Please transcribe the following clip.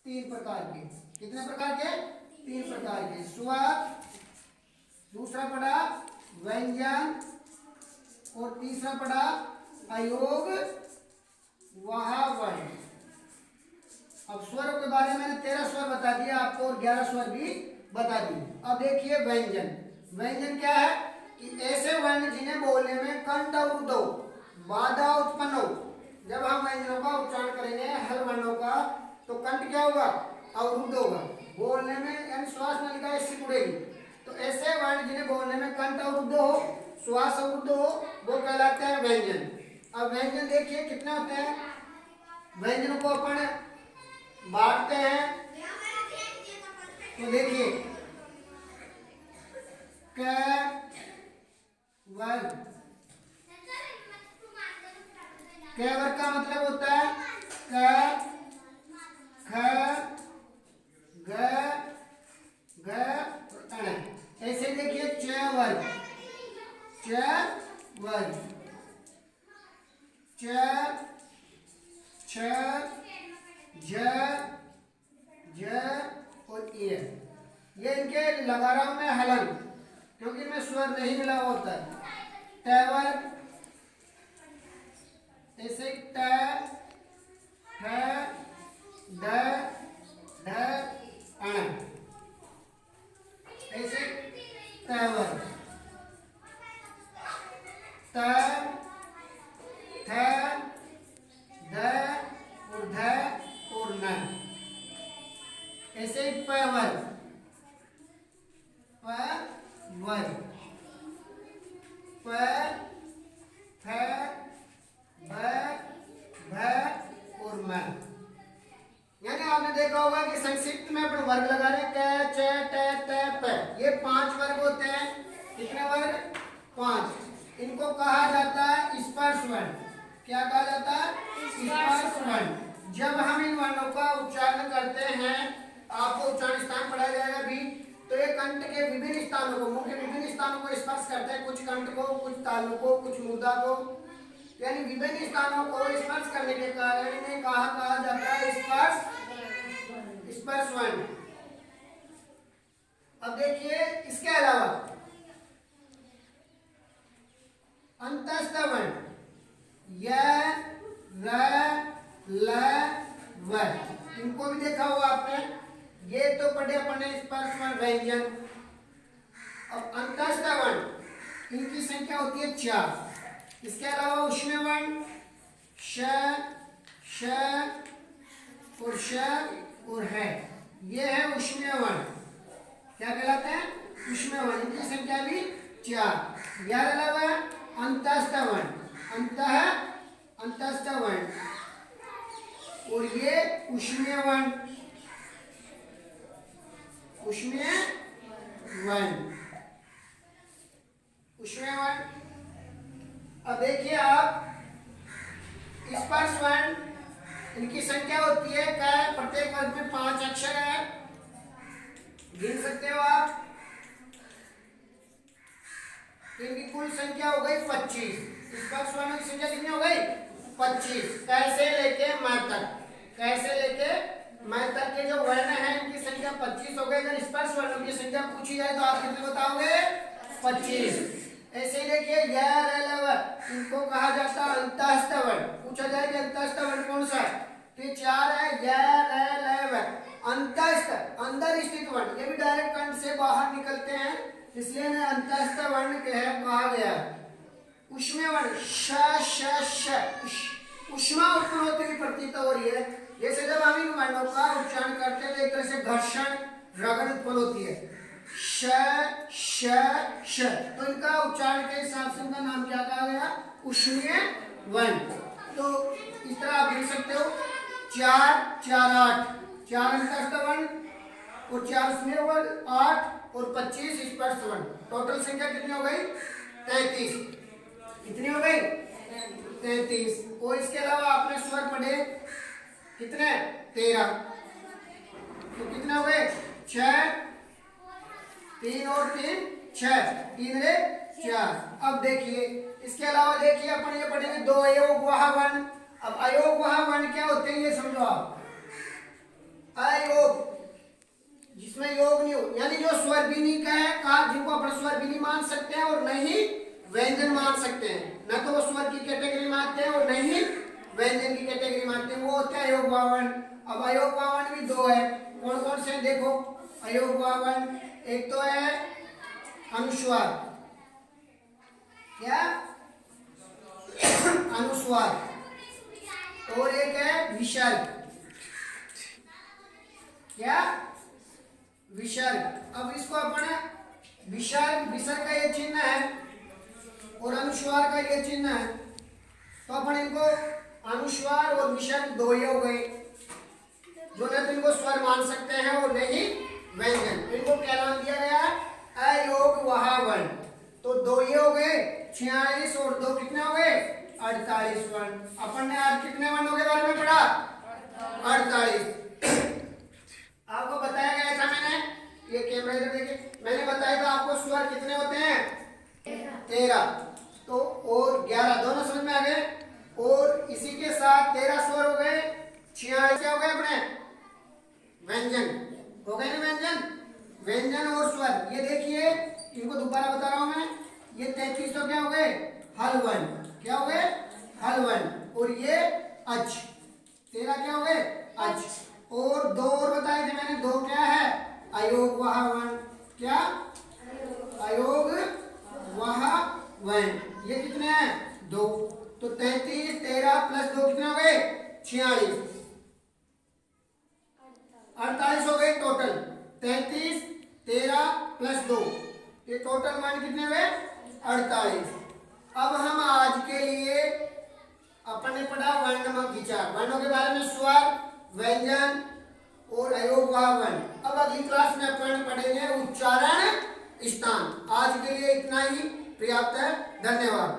तीन प्रकार के। कितने प्रकार के? तीन प्रकार के। स्वर, दूसरा पढ़ा व्यंजन, और तीसरा पढ़ा अयोग वहा वर्ण। अब स्वर के बारे में मैंने 13 स्वर बता दिया आपको और 11 स्वर भी बता दिए। अब देखिए व्यंजन। व्यंजन क्या है कि ऐसे वर्ण जिन्हें बोलने में कंठ अवरुद्ध हो, बाधा उत्पन्न हो। जब हम व्यंजनों का उच्चारण करेंगे हर वर्णों का, तो कंठ क्या होगा? अवरुद्ध होगा। बोलने में यानी श्वास नलिका ऐसी मुड़ेगी। तो ऐसे वर्ण जिन्हें बोलने में कंठ अवरुद्ध हो, श्वास अवरुद्ध हो, वो कहलाते हैं व्यंजन। अब व्यंजन देखिए कितने होते हैं। व्यंजनों को अपन बांटते हैं, तो देखिए क वर्ग। क वर्ग का मतलब होता है क, ख, ग, घ, ण। ऐसे देखिए च वर्ग, च वर्ग, च, छ, ज, ज और ये इनके लगाराव में हलन, क्योंकि इनमें स्वर नहीं मिला होता है। ट वर्ग ऐसे ट, ठ, ड, ढ, ण। ऐसे त वर्ग त, थ, ध और ध और न। ऐसे प वर्ग, प वर्ग, प, फ, भ, भ और म। यानी आपने देखा होगा कि संक्षिप्त में अपन वर्ग लगा रहे क, च, ट, त, प। ये 5 वर्ग होते हैं। कितने वर्ग? 5। इनको कहा जाता है स्पर्श वर्ण। क्या कहा जाता है? स्पर्श वर्ण। जब हम इन वर्णों का उच्चारण करते हैं, आपको उच्चारण स्थान पढ़ाया जाएगा भी, तो ये कंठ के विभिन्न स्थानों को, मुख के विभिन्न स्थानों को स्पर्श करते हैं। कुछ कंठ को, कुछ तालु को, कुछ मूर्धा को, यानी विभिन्न स्थानों को स्पर्श करने के कारण इन्हें कहा जाता है स्पर्श वर्ण। अब देखिए इसके अलावा अंतस्थ वर्ण य, र, ल, व, इनको भी देखा होगा आपने। ये तो पढ़े अपने स्पर्श वर्ण व्यंजन। अब अंतस्थ वर्ण इनकी संख्या होती है 4। इसके अलावा ऊष्मीय वर्ण श, श और श और है, ये है ऊष्मीय वर्ण। क्या कहलाते हैं? ऊष्मीय वर्ण। इनकी संख्या भी 4। यार अलावा अंतस्थ वर्ण, अंतस्थ वर्ण और ये ऊष्मीय वर्ण, ऊष्मीय वर्ण, ऊष्मीय वर्ण। अब देखिए आप स्पर्श वर्ण, इनकी संख्या होती है क्या? प्रत्येक वर्ग में 5 अक्षर है, गिन सकते हो आप। इनकी कुल संख्या हो गई 25। स्पर्श वर्णों की संख्या कितनी हो गई? 25। कैसे लेके मैं तक, कैसे लेके मैं तक के जो वर्ण हैं इनकी संख्या 25 हो गई। अगर स्पर्श वर्णों की संख्या पूछी जाए तो आप कितने बताओगे? 25। ऐसे ही देखिए य, र, ल, व, इनको कहा जाता है अंतस्थ वर्ण। पूछा जाए कि अंतस्थ वर्ण कौन सा है, तो ये 4 है य, र, ल, व। अंतस्थ अंदर स्थित वर्ण, ये भी डायरेक्ट कंठ से बाहर निकलते हैं, इसलिए इन्हें अंतस्थ वर्ण कहा गया। ऊष्मीय वर्ण श, श, श, ऊष्मा उत्पन्न होती हुई प्रतीत हो रही है। जैसे जब हम इन वर्णों का उच्चारण करते हैं तो एक तरह से घर्षण, रगड़ उत्पन्न होती है। श, श, श, तो इनका उच्चारण के हिसाब से इनका नाम क्या कहा गया? ऊष्मीय वर्ण। तो इस तरह आप लिख सकते हो 4, 4, 8, 4 अंतस्थ वर्ण और 4 ऊष्मीय वर्ण, 8 और 25 स्पर्श वर्ण। टोटल संख्या कितनी हो गई? 33। कितनी हो गई? 33। और इसके अलावा आपने स्वर पढ़े कितने? 13। तो कितने हो गए? 6, 3 और 3 6, 3 रे 4। अब देखिए इसके अलावा देखिए अपन ये पढ़ेंगे 2 अयोग वहा वर्ण। अब अयोग वहा वर्ण क्या होते हैं ये समझो आप। अयोग भी नहीं मान सकते हैं और न ही व्यंजन मान सकते हैं। न तो वो स्वर की कैटेगरी मानते हैं और न ही व्यंजन की कैटेगरी मानते हैं। वो होते हैं अयोगवावन। अब अयोगवावन भी दो है। कौन कौन से हैं देखो अयोगवावन। एक तो है अनुस्वार, क्या अनुस्वार, और एक है विसर्ग, क्या विसर्ग। अब इसको अपन विसर्ग का ये चिन्ह है और अनुस्वार का ये चिन्ह है, तो अपन इनको अनुस्वार और विसर्ग दो ही हो गए, जो न तो इनको स्वर मान सकते हैं और नहीं व्यंजन। इनको क्या नाम दिया गया है? अयोगवाहवन। तो दो ये हो गए 46 और दो कितने हो गए? 48 वर्ण। अपन ने आज कितने वर्णों के बारे में पढ़ा? 48। आपको बताया गया था मैंने, ये कैमरा इधर देखिए, मैंने बताया था आपको स्वर कितने होते हैं? 13। तो और 11 दोनों समझ में आ गए। और इसी के साथ 13 स्वर हो गए, 46 क्या हो गए अपने? व्यंजन हो गए ना, व्यंजन और स्वर। ये देखिए इनको दोबारा बता रहा हूं मैं, ये 33 तो क्या हो गए? हल वर्ण। क्या हो गए? हल वर्ण। और ये अच 13 क्या हो गए? अच। और दो और बताए थे मैंने, दो क्या है? अयोगवाहवन। क्या? अयोगवाहवन। ये कितने हैं? दो। तो 33 13 प्लस 2 कितने हो गए? 46। 48 हो गए टोटल। 33 13 प्लस 2, ये टोटल मान कितने हुए? 48। अब हम आज के लिए अपन ने पढ़ा वर्णम विचार, वर्णों के बारे में, स्वर, व्यंजन और अयोगवाहवन। अब अगली क्लास में अपन पढ़ेंगे उच्चारण स्थान। आज के लिए इतना ही पर्याप्त है। धन्यवाद।